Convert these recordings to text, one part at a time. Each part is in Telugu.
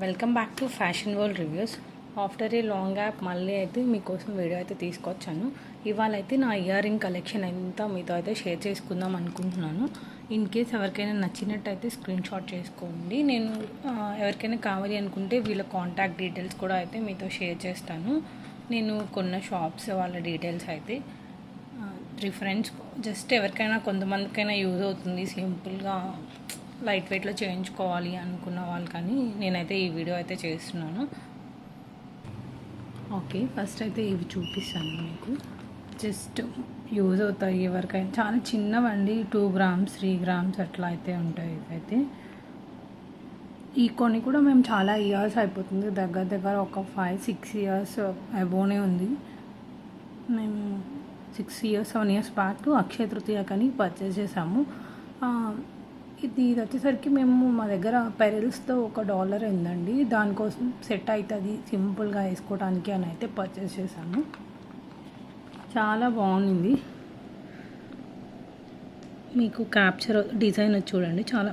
Welcome back to fashion world reviews. After a long app మళ్ళీ అయితే మీకోసం వీడియో అయితే తీసుకొచ్చాను. ఇవాళ అయితే నా ఇయర్ రింగ్ కలెక్షన్ అంతా మీతో అయితే షేర్ చేసుకుందాం అనుకుంటున్నాను. ఇన్ కేస్ ఎవరికైనా నచ్చినట్టయితే స్క్రీన్ షాట్ చేసుకోండి. నేను ఎవరికైనా కావాలి అనుకుంటే వీళ్ళ కాంటాక్ట్ డీటెయిల్స్ కూడా అయితే మీతో షేర్ చేస్తాను. నేను కొన్న షాప్స్ వాళ్ళ డీటెయిల్స్ అయితే రిఫరెన్స్ జస్ట్ ఎవరికైనా కొంతమందికైనా యూజ్ అవుతుంది. సింపుల్గా లైట్ వెయిట్లో చేయించుకోవాలి అనుకున్న వాళ్ళు కానీ నేనైతే ఈ వీడియో అయితే చేస్తున్నాను. ఓకే, ఫస్ట్ అయితే ఇవి చూపిస్తాను మీకు. జస్ట్ యూజ్ అవుతాయి ఎవరికైనా. చాలా చిన్నవండి, 2 grams 3 grams అట్లా అయితే ఉంటాయి ఇవైతే. ఈ కొన్ని కూడా మేము చాలా ఇయర్స్ అయిపోతుంది, దగ్గర ఒక 5-6 years అబోనే ఉంది. మేము 6 years 7 years back Akshaya Tritiya కానీ పర్చేస్ చేసాము. ఇది వచ్చేసరికి మేము మా దగ్గర పెరల్స్తో $1 ఉందండి, దానికోసం సెట్ అవుతుంది సింపుల్గా వేసుకోవడానికి అని అయితే పర్చేస్ చేశాము. చాలా బాగుంది. మీకు క్యాప్చర్ డిజైన్ చూడండి, చాలా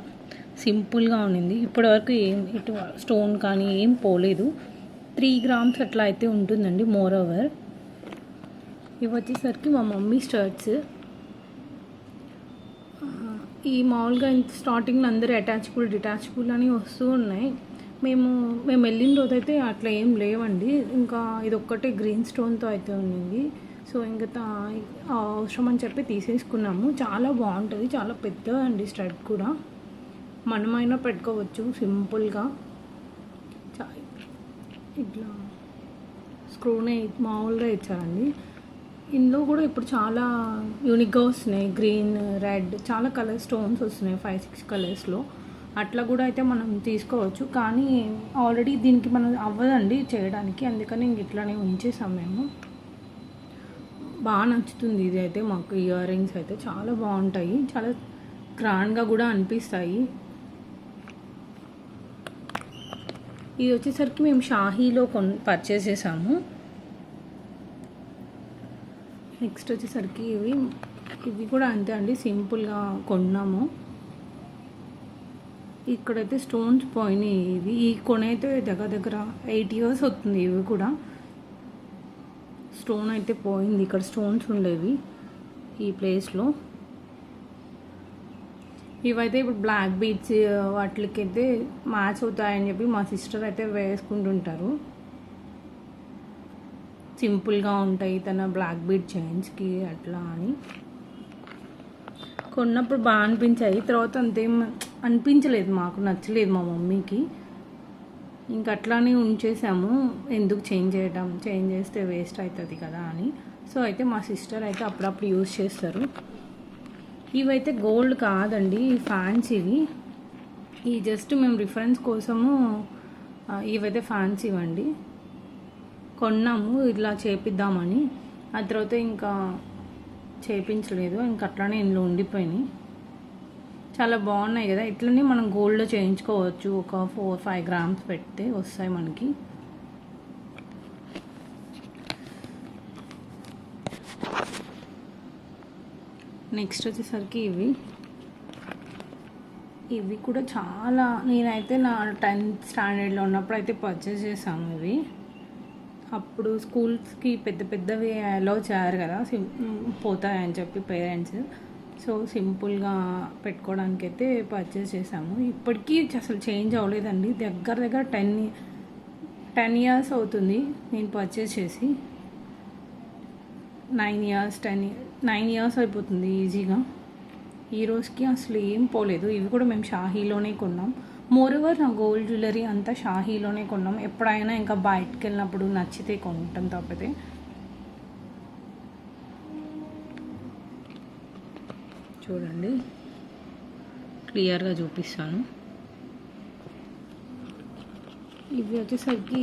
సింపుల్గా ఉండింది. ఇప్పటివరకు ఇటు స్టోన్ కానీ ఏం పోలేదు. 3 grams అట్లా అయితే ఉంటుందండి. మోర్ ఓవర్ ఇవి వచ్చేసరికి మా మమ్మీ స్టర్ట్స్. ఈ మామూలుగా స్టార్టింగ్లో అందరూ డిటాచబుల్ అని వస్తూ ఉన్నాయి. మేము వెళ్ళిన రోజు అయితే అట్లా ఏం లేవండి. ఇంకా ఇది ఒక్కటే గ్రీన్ స్టోన్తో అయితే ఉంది. సో ఇంకా అవసరం అని చెప్పి తీసేసుకున్నాము. చాలా బాగుంటుంది, చాలా పెద్దదండి స్టడ్ కూడా. మనమైనా పెట్టుకోవచ్చు సింపుల్గా. ఇట్లా స్క్రూనే మామూలుగా ఇచ్చారండి. ఇందులో కూడా ఇప్పుడు చాలా యూనిక్గా వస్తున్నాయి. గ్రీన్, రెడ్, చాలా కలర్ స్టోన్స్ వస్తున్నాయి 5-6 కలర్స్లో. అట్లా కూడా అయితే మనం తీసుకోవచ్చు. కానీ ఆల్రెడీ దీనికి మనం అవ్వదండి చేయడానికి, అందుకని ఇంక ఇట్లానే ఉంచేసాం మేము. బాగా నచ్చుతుంది ఇది అయితే మాకు. ఇయర్ రింగ్స్ అయితే చాలా బాగుంటాయి, చాలా గ్రాండ్గా కూడా అనిపిస్తాయి. ఇది వచ్చేసరికి మేము షాహీలో పర్చేస్ చేసాము. నెక్స్ట్ వచ్చేసరికి ఇవి కూడా అంతే అండి, సింపుల్గా కొన్నాము. ఇక్కడైతే స్టోన్స్ పోయినాయి. ఈ కొన అయితే దగ్గర 8 years అవుతుంది. ఇవి కూడా స్టోన్ అయితే పోయింది. ఇక్కడ స్టోన్స్ ఉండేవి ఈ ప్లేస్లో. ఇవైతే ఇప్పుడు బ్లాక్ బీడ్స్ వాటికైతే మ్యాచ్ అవుతాయని చెప్పి మా సిస్టర్ అయితే వేసుకుంటుంటారు. సింపుల్గా ఉంటాయి తన బ్లాక్ బీడ్ చైన్స్కి అట్లా అని. కొన్నప్పుడు బాగా అనిపించాయి, తర్వాత అంతేం అనిపించలేదు, మాకు నచ్చలేదు మా మమ్మీకి. ఇంక అట్లానే ఉంచేసాము. ఎందుకు చేంజ్ చేస్తే వేస్ట్ అవుతుంది కదా అని. సో అయితే మా సిస్టర్ అయితే అప్పుడప్పుడు యూజ్ చేస్తారు. ఇవైతే గోల్డ్ కాదండి, ఫ్యాన్సీవి. ఈ జస్ట్ మేము రిఫరెన్స్ కోసము ఇవైతే ఫ్యాన్సీ ఇవ్వండి కొన్నాము ఇట్లా చేపిద్దామని. ఆ తర్వాత ఇంకా చేయించలేదు, ఇంకా అట్లానే ఇందులో ఉండిపోయినాయి. చాలా బాగున్నాయి కదా. ఇట్లనే మనం గోల్డ్లో చేయించుకోవచ్చు. ఒక 4-5 grams పెడితే వస్తాయి మనకి. నెక్స్ట్ వచ్చేసరికి ఇవి కూడా చాలా, నేనైతే నా 10th standardలో ఉన్నప్పుడు అయితే పర్చేస్ చేసాము ఇవి. అప్పుడు స్కూల్స్కి పెద్దవి అలౌ చేయరు కదా, పోతాయని చెప్పి పేరెంట్స్. సో సింపుల్గా పెట్టుకోవడానికి అయితే పర్చేస్ చేసాము. ఇప్పటికీ అసలు చేంజ్ అవ్వలేదండి. దగ్గర 10 years అవుతుంది నేను పర్చేస్ చేసి. 9 years అయిపోతుంది ఈజీగా. ఈ రోజుకి అసలు ఏం పోలేదు. ఇవి కూడా మేము షాహీలోనే కొన్నాం. మోరోవర్ నా గోల్డ్ జ్యువెలరీ అంతా షాహీలోనే కొన్నాం. ఎప్పుడైనా ఇంకా బయటకు వెళ్ళినప్పుడు నచ్చితే కొంటాం తప్పితే. చూడండి, క్లియర్గా చూపిస్తాను. ఇవి వచ్చేసరికి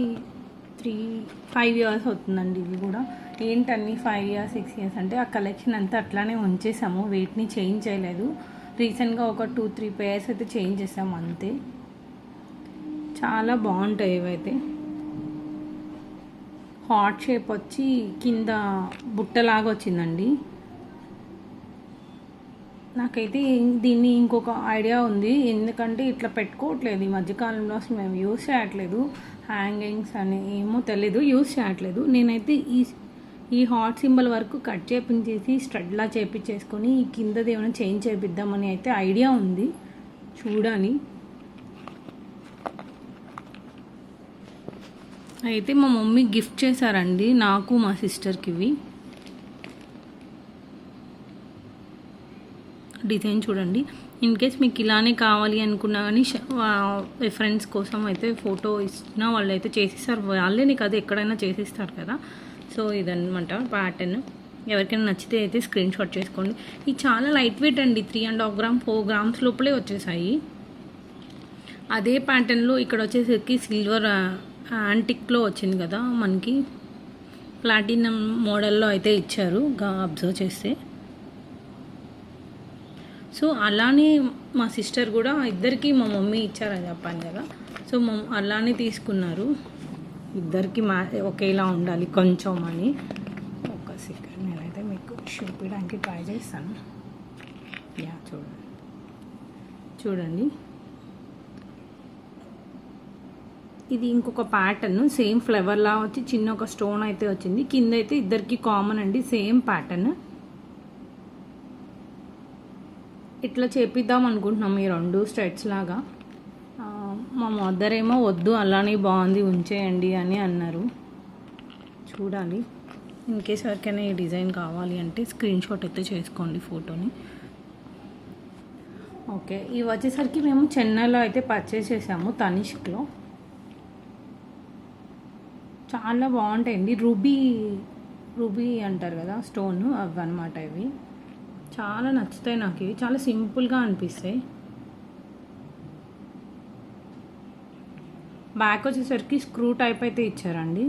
5 years అవుతుందండి. ఇవి కూడా ఏంటన్నీ 5 years 6 years అంటే ఆ కలెక్షన్ అంతా అట్లానే ఉంచేసాము, వెయిట్ని చేంజ్ చేయలేదు. రీసెంట్గా ఒక 2-3 pairs అయితే చేంజ్ చేసాము అంతే. చాలా బాగుంటాయి ఇవైతే. హార్ట్ షేప్ వచ్చి కింద బుట్టలాగా వచ్చిందండి. నాకైతే దీన్ని ఇంకొక ఐడియా ఉంది, ఎందుకంటే ఇట్లా పెట్టుకోవట్లేదు ఈ మధ్యకాలంలో, అసలు మేము యూస్ చేయట్లేదు. హ్యాంగింగ్స్ అని ఏమో తెలీదు, యూస్ చేయట్లేదు. నేనైతే ఈ హాట్ సింబల్ వరకు కట్ చేపించేసి స్ట్రెడ్లా చేపించేసుకొని ఈ కిందది ఏమైనా చేంజ్ చేపిద్దామని అయితే ఐడియా ఉంది, చూడాలి. అయితే మా మమ్మీ గిఫ్ట్ చేశారండి నాకు మా సిస్టర్కి. ఇవి డిజైన్ చూడండి. ఇన్ కేస్ మీకు ఇలానే కావాలి అనుకున్నా కానీ ఫ్రెండ్స్ కోసం అయితే ఫోటో ఇచ్చినా వాళ్ళు అయితే చేసిస్తారు, వాళ్ళే నీకు అది ఎక్కడైనా చేసిస్తారు కదా. సో ఇదన్నమాట ప్యాటర్న్. ఎవరికైనా నచ్చితే అయితే స్క్రీన్ షాట్ చేసుకోండి. ఇది చాలా లైట్ వెయిట్ అండి, 3.5 grams 4 grams లోపలే వచ్చేసాయి. అదే ప్యాటర్న్లో ఇక్కడ వచ్చేసరికి సిల్వర్ యాంటిక్లో వచ్చింది కదా మనకి, ప్లాటినం మోడల్లో అయితే ఇచ్చారు అబ్జర్వ్ చేస్తే. సో అలానే మా సిస్టర్ కూడా, ఇద్దరికి మా మమ్మీ ఇచ్చారని చెప్పాను కదా. సో అలానే తీసుకున్నారు, ఇద్దరికి ఒకేలా ఉండాలి కొంచెం అని. ఒక సెకండ్ నేనైతే మీకు చూపించడానికి ట్రై చేస్తాను. యా చూడండి ఇది ఇంకొక ప్యాటర్న్, సేమ్ ఫ్లవర్లా వచ్చి చిన్న ఒక స్టోన్ అయితే వచ్చింది. కింద అయితే ఇద్దరికి కామన్ అండి, సేమ్ ప్యాటర్న్. ఇట్లా చేపిద్దాం అనుకుంటున్నాం ఈ 2 స్ట్రెట్స్ లాగా. మా మదర్ ఏమో వద్దు అలానే బాగుంది ఉంచేయండి అని అన్నారు, చూడాలి. ఇన్కేస్ ఎవరికైనా ఈ డిజైన్ కావాలి అంటే స్క్రీన్ షాట్ అయితే చేసుకోండి ఫోటోని. ఓకే, ఇవి వచ్చేసరికి మేము చెన్నైలో అయితే పర్చేస్ చేసాము, తనిష్క్లో. చాలా బాగుంటాయండి, రూబీ అంటారు కదా స్టోన్, అవి అనమాట. ఇవి చాలా నచ్చుతాయి నాకు, ఇవి చాలా సింపుల్గా అనిపిస్తాయి. బ్యాక్ వచ్చేసరికి స్క్రూ టైప్ అయితే ఇచ్చారండి.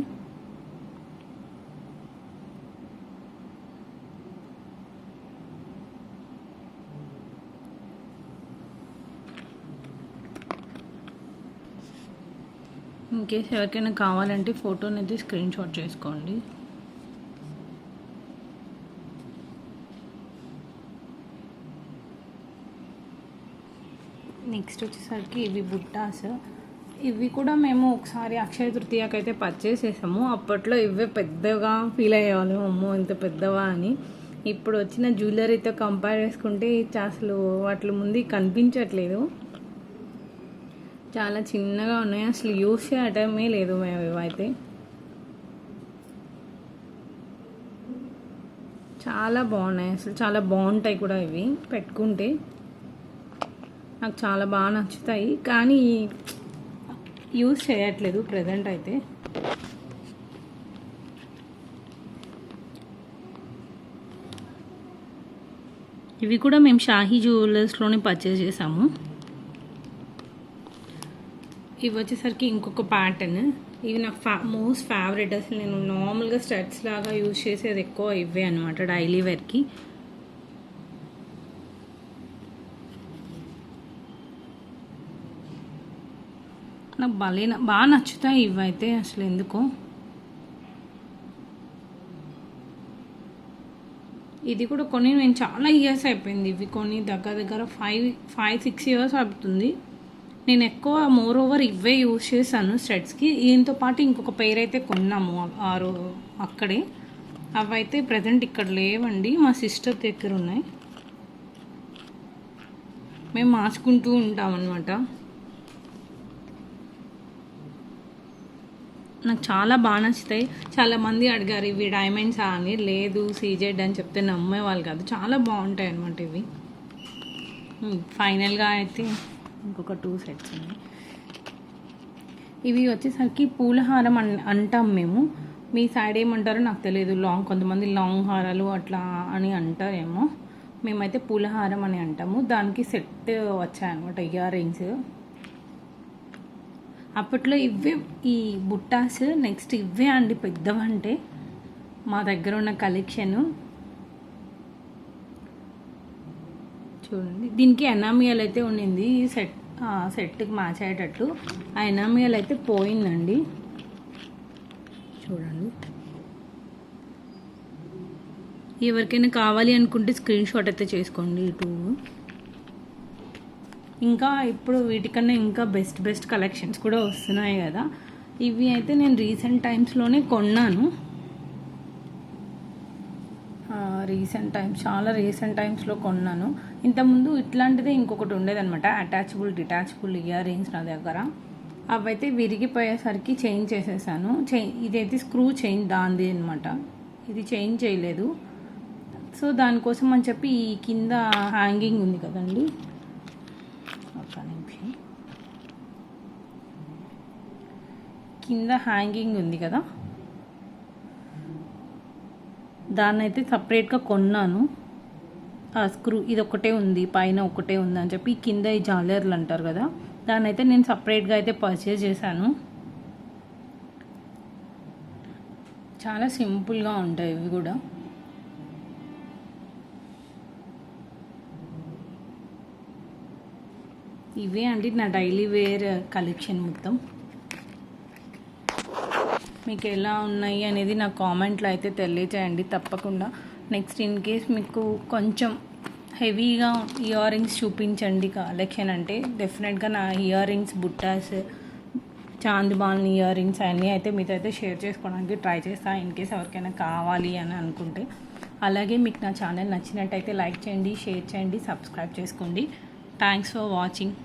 ఇన్కేస్ ఎవరికైనా కావాలంటే ఫోటోని అయితే స్క్రీన్ షాట్ చేసుకోండి. నెక్స్ట్ వచ్చేసరికి ఇవి బుట్టాస్. ఇవి కూడా మేము ఒకసారి అక్షయ తృతీయకి అయితే పర్చేస్ చేసాము. అప్పట్లో ఇవే పెద్దగా ఫీల్ అయ్యేవాళ్ళం, అమ్మో ఇంత పెద్దవా అని. ఇప్పుడు వచ్చిన జ్యువెలరీతో కంపేర్ చేసుకుంటే అసలు వాటి ముందు కనిపించట్లేదు, చాలా చిన్నగా ఉన్నాయి, అసలు యూస్ చేయటమే లేదు మేము. ఇవైతే చాలా బాగున్నాయి, అసలు చాలా బాగుంటాయి కూడా. ఇవి పెట్టుకుంటే నాకు చాలా బాగా నచ్చుతాయి, కానీ యూజ్ చేయట్లేదు ప్రజెంట్ అయితే. ఇవి కూడా మేము షాహీ జ్యువెలర్స్లోనే పర్చేస్ చేసాము. ఇవి వచ్చేసరికి ఇంకొక ప్యాటర్న్. ఇవి నాకు మోస్ట్ ఫేవరెట్. అసలు నేను నార్మల్గా స్టడ్స్ లాగా యూజ్ చేసేది ఎక్కువ ఇవే అనమాట, డైలీ వేర్కి. నాకు బాగా నచ్చుతాయి ఇవైతే, అసలు ఎందుకో. ఇది కూడా కొన్ని నేను చాలా ఇయర్స్ అయిపోయింది, ఇవి కొన్ని దగ్గర 5-6 years అవుతుంది. నేను ఎక్కువ మోర్ ఓవర్ ఇవే యూజ్ చేశాను స్టడ్స్కి. దీంతో పాటు ఇంకొక పేర్ అయితే కొన్నాము అక్కడే. అవైతే ప్రజెంట్ ఇక్కడ లేవండి, మా సిస్టర్ దగ్గర ఉన్నాయి. మేము మార్చుకుంటూ ఉంటాం అన్నమాట. నాకు చాలా బాగా నచ్చుతాయి. చాలామంది అడిగారు ఇవి డైమండ్సా అని. లేదు, సీజెడ్ అని చెప్తే నమ్మేవాళ్ళు కాదు, చాలా బాగుంటాయి అన్నమాట ఇవి. ఫైనల్గా అయితే ఇంకొక 2 sets ఉన్నాయి. ఇవి వచ్చేసరికి పూలహారం అంటాం మేము, మీ సైడ్ ఏమంటారో నాకు తెలియదు. కొంతమంది లాంగ్ హారాలు అట్లా అని అంటారేమో, మేమైతే పూలహారం అని అంటాము. దానికి సెట్ వచ్చాయన్నమాట ఇయర్ రింగ్స్. అప్పట్లో ఇవే ఈ బుట్టాస్. నెక్స్ట్ ఇవే అండి పెద్దవంటే మా దగ్గర ఉన్న కలెక్షను. చూడండి, దీనికి ఎనామియల్ అయితే ఉండింది సెట్కి మ్యాచ్ అయ్యేటట్టు. ఆ ఎనామియల్ అయితే పోయిందండి, చూడండి. ఎవరికైనా కావాలి అనుకుంటే స్క్రీన్ షాట్ అయితే చేసుకోండి ఇటు. ఇంకా ఇప్పుడు వీటికన్నా ఇంకా బెస్ట్ కలెక్షన్స్ కూడా వస్తున్నాయి కదా. ఇవి అయితే నేను రీసెంట్ టైమ్స్లోనే కొన్నాను. చాలా రీసెంట్ టైమ్స్లో కొన్నాను. ఇంతకుముందు ఇట్లాంటిదే ఇంకొకటి ఉండేదన్నమాట, డిటాచబుల్ ఇయర్ రింగ్స్ నా దగ్గర. అవైతే విరిగిపోయేసరికి చేంజ్ చేసేసాను. ఇదైతే స్క్రూ చేంజ్ దాంది అనమాట, ఇది చేంజ్ చేయలేదు. సో దానికోసం అని చెప్పి ఈ కింద హ్యాంగింగ్ ఉంది కదండి, ఒక నిమిషం, కింద హ్యాంగింగ్ ఉంది కదా, దాన్ని అయితే సపరేట్గా కొన్నాను. ఆ స్క్రూ ఇది ఒకటే ఉంది, పైన ఒకటే ఉంది అని చెప్పి కింద ఈ జాలర్లు అంటారు కదా, దాన్ని అయితే నేను సపరేట్గా అయితే పర్చేజ్ చేశాను. చాలా సింపుల్గా ఉంటాయి ఇవి కూడా. ఇవే అండి నా డైలీ వేర్ కలెక్షన్ మొత్తం. మీకు ఎలా ఉన్నాయి అనేది నా కామెంట్లో అయితే తెలియజేయండి తప్పకుండా. నెక్స్ట్ ఇన్ కేస్ మీకు కొంచెం హెవీగా ఇయర్ రింగ్స్ చూపించండి కలెక్షన్ అంటే డెఫినెట్గా నా ఇయర్ రింగ్స్, బుట్టాస్, చాందిబాల్ ఇయర్ రింగ్స్ అన్నీ అయితే మీతో అయితే షేర్ చేసుకోవడానికి ట్రై చేస్తాను, ఇన్ కేస్ ఎవరికైనా కావాలి అని అనుకుంటే. అలాగే మీకు నా ఛానల్ నచ్చినట్టయితే లైక్ చేయండి, షేర్ చేయండి, సబ్స్క్రైబ్ చేసుకోండి. Thanks for watching.